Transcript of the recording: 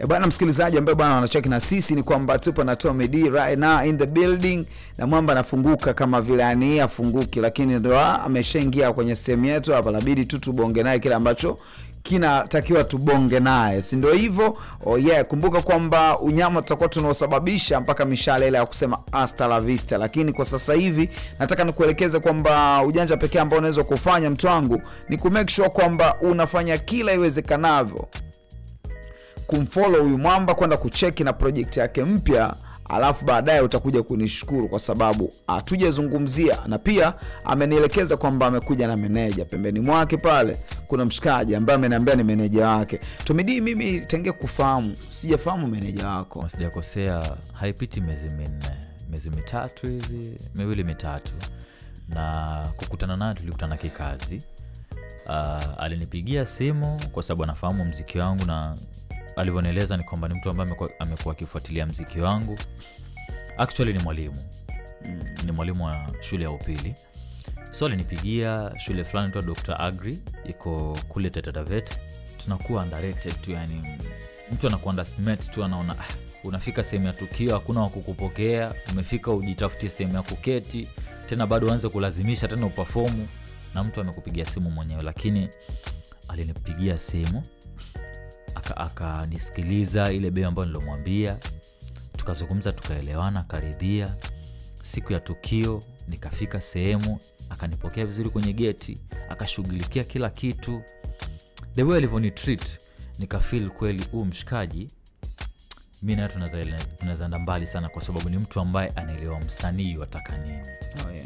Bwana msikilizaji ambaye bwana anacheki na sisi ni kwamba tupo na Tommy D right now in the building, na mwamba anafunguka kama vile ani afunguki, lakini ndio ameshaingia kwenye sehemu yetu hapa, labidi tu tubonge naye kile ambacho kinatakiwa tubonge naye, si ndio hivyo? Oh yeah, kumbuka kwamba unyama tutakuwa tunaosababisha mpaka mishale ile ya kusema hasta la vista, lakini kwa sasa hivi nataka nikuelekeze kwamba ujanja pekee ambao unaweza kufanya mtu wangu ni ku make sure kwamba unafanya kila iwezekanavyo kumfollow huyu mwamba, kwenda kucheki na project yake mpya, alafu baadaye utakuja kunishukuru kwa sababu hatujazungumzia, na pia amenielekeza kwamba amekuja na meneja pembeni mwake pale. Kuna mshikaji ambaye ameniambia ni meneja wake. Tommy D, mimi tenge kufahamu, sijafahamu meneja wako. Sijakosea, haipiti miezi mitatu hivi, miwili mitatu, na kukutana naye tulikutana kikazi. Alinipigia simu kwa sababu anafahamu muziki wangu, na alivyonieleza ni kwamba ni mtu ambaye amekuwa akifuatilia muziki wangu. Actually ni mwalimu. Ni mwalimu wa shule ya upili. So alinipigia shule fulani tu Dr. Agri iko kule Tetatavet. Tunakuwa undirected tu, yani mtu anakuunderestimate tu, anaona unafika sehemu ya tukio hakuna wa kukupokea, umefika ujitafutie sehemu ya kuketi, tena bado uanze kulazimisha tena uperform, na mtu amekupigia simu mwenyewe. Lakini alinipigia simu akanisikiliza ile bei ambayo nilomwambia, tukazungumza, tukaelewana, karidhia. Siku ya tukio nikafika sehemu, akanipokea vizuri kwenye geti, akashughulikia kila kitu. The way alivoni treat, nikafeel kweli mshikaji mimi na tunaweza enda mbali sana, kwa sababu ni mtu ambaye anaelewa msanii wataka nini. Oh yeah.